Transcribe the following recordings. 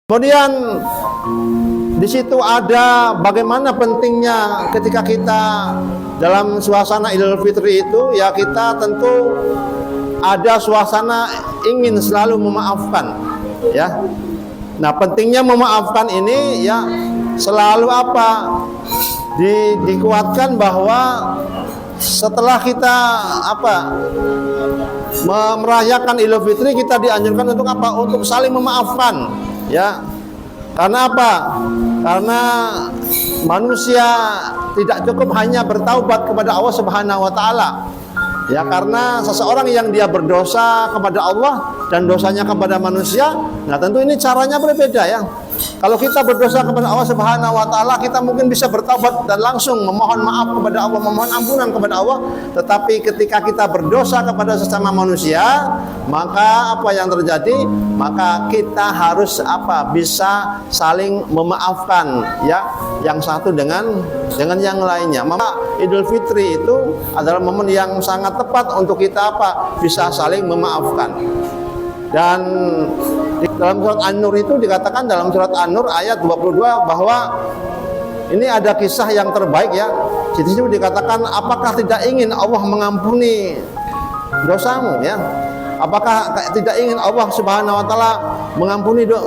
Kemudian di situ ada bagaimana pentingnya ketika kita dalam suasana Idul Fitri itu, ya kita tentu ada suasana ingin selalu memaafkan, ya. Nah, pentingnya memaafkan ini ya selalu apa? Dikuatkan bahwa setelah kita merayakan Idul Fitri, kita dianjurkan untuk apa? Untuk saling memaafkan, ya. Karena apa? Karena manusia tidak cukup hanya bertaubat kepada Allah Subhanahu wa taala. Ya, karena seseorang yang dia berdosa kepada Allah dan dosanya kepada manusia, nah tentu ini caranya berbeda, ya. Kalau kita berdosa kepada Allah Subhanahu wa taala, kita mungkin bisa bertaubat dan langsung memohon maaf kepada Allah, memohon ampunan kepada Allah. Tetapi ketika kita berdosa kepada sesama manusia, maka apa yang terjadi? Maka kita harus bisa saling memaafkan, ya, yang satu dengan yang lainnya. Maka Idul Fitri itu adalah momen yang sangat tepat untuk kita bisa saling memaafkan. Dan dalam surat An-Nur itu dikatakan, dalam surat An-Nur ayat 22, bahwa ini ada kisah yang terbaik, ya. Di situ dikatakan, apakah tidak ingin Allah mengampuni dosamu, ya? Apakah tidak ingin Allah Subhanahu wa taala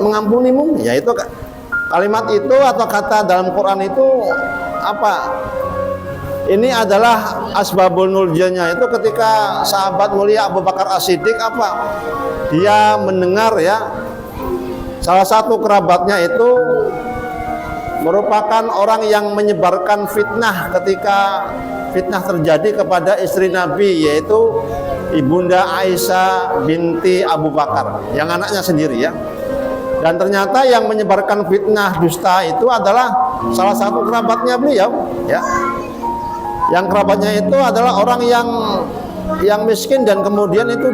mengampunimu? Ya, itu kalimat itu atau kata dalam Quran itu ini adalah asbabul nuzulnya itu ketika sahabat mulia Abu Bakar As-Siddiq dia mendengar, ya, salah satu kerabatnya itu merupakan orang yang menyebarkan fitnah ketika fitnah terjadi kepada istri Nabi, yaitu Ibunda Aisyah binti Abu Bakar, yang anaknya sendiri, ya. Dan ternyata yang menyebarkan fitnah dusta itu adalah salah satu kerabatnya beliau, ya. Yang kerabatnya itu adalah orang yang miskin dan kemudian itu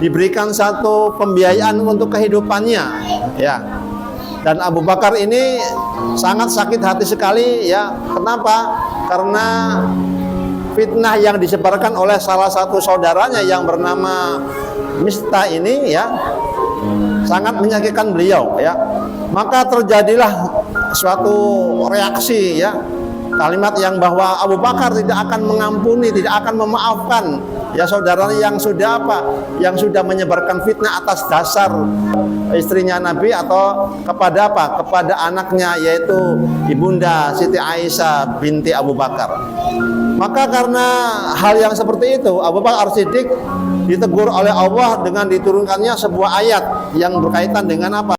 diberikan satu pembiayaan untuk kehidupannya, ya. Dan Abu Bakar ini sangat sakit hati sekali, ya. Kenapa? Karena fitnah yang disebarkan oleh salah satu saudaranya yang bernama Mistah ini, ya, sangat menyakitkan beliau, ya. Maka terjadilah suatu reaksi, ya, kalimat yang bahwa Abu Bakar tidak akan mengampuni, tidak akan memaafkan, ya, saudaranya yang sudah yang sudah menyebarkan fitnah atas dasar istrinya Nabi atau kepada kepada anaknya, yaitu Ibunda Siti Aisyah binti Abu Bakar. Maka karena hal yang seperti itu, Abu Bakar As-Siddiq ditegur oleh Allah dengan diturunkannya sebuah ayat yang berkaitan dengan